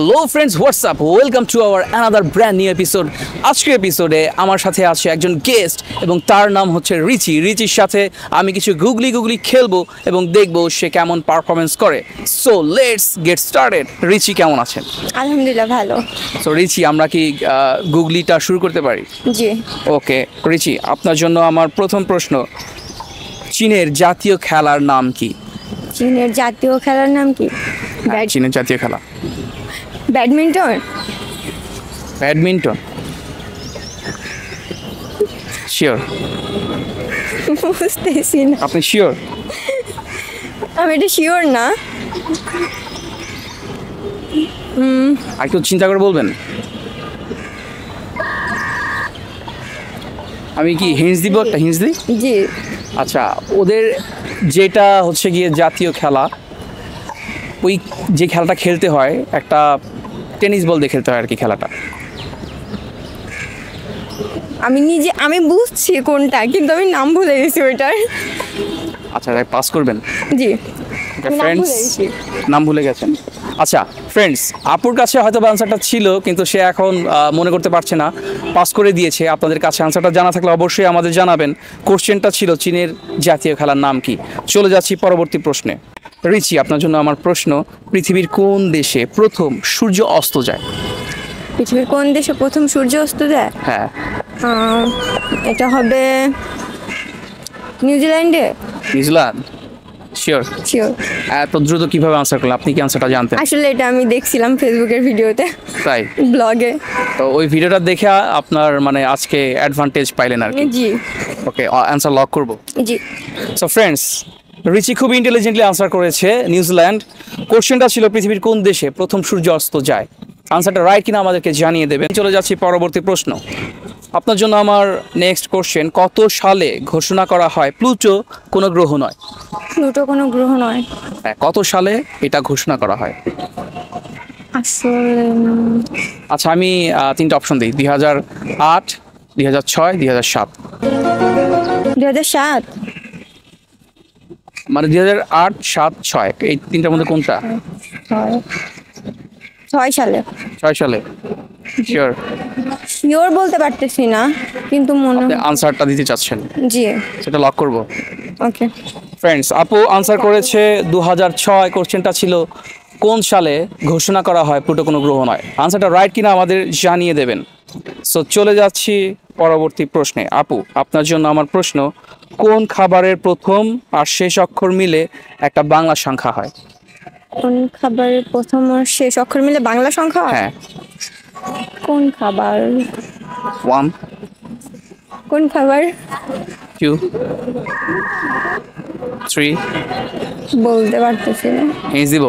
Hello friends, WhatsApp, welcome to our another brand new episode. আজকের এপিসোডে আমার সাথে আছে একজন গেস্ট এবং তার নাম হচ্ছে রিচি। রিচির সাথে আমি কিছু গুগলি খেলবো এবং দেখবো সে কেমন পারফরমেন্স করে। So let's get started. Richie কেমন আছেন? আলহামদুলিল্লাহ ভালো। সো রিচি, আমরা কি গুগলিটা শুরু করতে পারি? জি। ওকে রিচি, আপনার জন্য আমার প্রথম প্রশ্ন, চীনের জাতীয় খেলার নাম কি? চীনের জাতীয় খেলার নাম কি? চীনের জাতীয় খেলা ব্যাডমিন্টন। ব্যাডমিন্টন? শিওর? বুঝতেছি না। আপনি শিওর? আমি এটা শিওর না। আর একটু চিন্তা করে বলবেন। আমি কি হিন্টস দিব? একটা হিন্টস দিই। জি। আচ্ছা, ওদের যেটা হচ্ছে গিয়ে জাতীয় খেলা, ওই যে খেলাটা খেলতে হয় একটা টেনিস বল দিয়ে খেলতে হয় আর কি খেলাটা। আমি বুঝছি কোনটা, কিন্তু আমি নাম ভুলে গেছি ওইটার। আচ্ছা, পাস করবেন? জি। ফ্রেন্ডস, নাম ভুলে গেছেন? আচ্ছা ফ্রেন্ডস, আপুর কাছে হয়তো আনসারটা ছিল কিন্তু সে এখন মনে করতে পারছে না, পাস করে দিয়েছে। আপনাদের কাছে আনসারটা জানা থাকলে অবশ্যই আমাদের জানাবেন। কোশ্চেনটা ছিল চীনের জাতীয় খেলার নাম কি। চলে যাচ্ছি পরবর্তী প্রশ্নে। রিচি, আপনার জন্য আমার প্রশ্ন, পৃথিবীর কোন দেশে প্রথম সূর্য অস্ত যায়? পৃথিবীর কোন দেশে প্রথম সূর্য অস্ত যায়? হ্যাঁ। এটা হবে নিউজিল্যান্ডে। নিউজিল্যান্ড? শিওর? শিওর। এত দ্রুত কিভাবে আনসার করলেন? আপনি কি আনসারটা জানতেন? আসলে এটা আমি দেখছিলাম ফেসবুকের ভিডিওতে, তাই? ব্লগে। তো ওই ভিডিওটা দেখে আপনার মানে আজকে অ্যাডভান্টেজ পাইলেন আর কি। জি। ওকে, অ্যান্সার লক করব। জি। সো ফ্রেন্ডস, রিচি খুব ইন্টেলিজেন্টলি আনসার করেছে, নিউজিল্যান্ড। কোশ্চেনটা ছিল পৃথিবীর কোন দেশে প্রথম সূর্য অস্ত যায়। আনসারটা রাইট কিনা আমাদেরকে জানিয়ে দেবেন। চলে যাচ্ছি পরবর্তী প্রশ্ন। আপনার জন্য আমার নেক্সট কোশ্চেন, কত সালে ঘোষণা করা হয় প্লুটো কোনো গ্রহ নয়? প্লুটো কোনো গ্রহ নয়? হ্যাঁ, কত সালে এটা ঘোষণা করা হয়? আসলে আচ্ছা, আমি তিনটা অপশন দিই: 2008, 2006, 2007। 2007। মানে 2008, 7, 6, এই তিনটার মধ্যে কোনটা? 6 সালে। 6 সালে? শিওর? শিওর বলতে পারতেছি না, কিন্তু মনে হয়। আনসারটা দিতে চাচ্ছেন? জি। সেটা লক করব। ওকে ফ্রেন্ডস, আপু আনসার করেছে 2006। কোশ্চেনটা ছিল কোন সালে ঘোষণা করা হয় প্লুটো কোনো গ্রহ নয়। আনসারটা রাইট কিনা আমাদের জানিয়ে দেবেন। সো চলে যাচ্ছি পরবর্তী প্রশ্নে। আপু, আপনার জন্য আমার প্রশ্ন, কোন খাবারের প্রথম আর শেষ অক্ষর মিলে একটা বাংলা সংখ্যা হয়? কোন খাবারের প্রথম আর শেষ অক্ষর মিলে বাংলা সংখ্যা? হ্যাঁ। কোন খাবার? 1, কোন খাবার? 2, 3। বলতে পারতেছি না। হিন্টস দিব?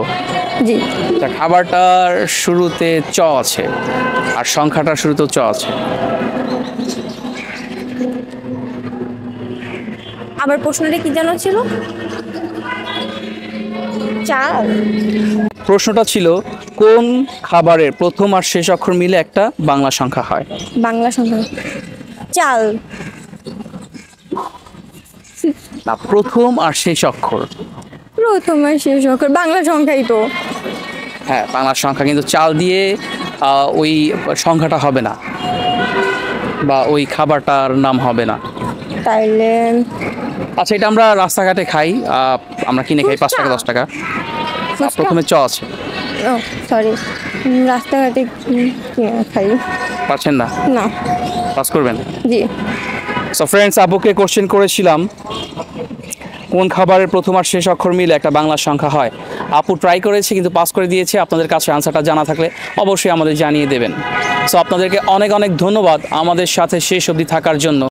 জি। তা খাবারটার শুরুতে চ আছে আর সংখ্যাটার শুরুতেও চ আছে। আবার প্রশ্নটা কি জানা ছিল? চাল। প্রশ্নটা ছিল কোন খাবারের প্রথম আর শেষ অক্ষর মিলে একটা বাংলা সংখ্যা হয়? বাংলা সংখ্যা? চাল। না, প্রথম আর শেষ অক্ষর। প্রথম আর শেষ অক্ষর বাংলা সংখ্যাই তো। হ্যাঁ, বাংলা সংখ্যা, কিন্তু চাল দিয়ে ওই সংখ্যাটা হবে না বা ওই খাবারটার নাম হবে না। তাইলে আচ্ছা, এটা আমরা রাস্তাঘাটে খাই, আমরা কিনে খাই 5 টাকা 10 টাকা। প্রথমে চ আছে। ও সরি, রাস্তাঘাটে খাই। পারছেন না? না। পাস করবেন? জি। সো ফ্রেন্ডস, আপুকে কোশ্চেন করেছিলাম কোন খাবারের প্রথম আর শেষ অক্ষর মিলে একটা বাংলা সংখ্যা হয়। আপু ট্রাই করেছে কিন্তু পাস করে দিয়েছে। আপনাদের কাছে আনসারটা জানা থাকলে অবশ্যই আমাদের জানিয়ে দেবেন। সো আপনাদেরকে অনেক অনেক ধন্যবাদ আমাদের সাথে শেষ অবধি থাকার জন্য।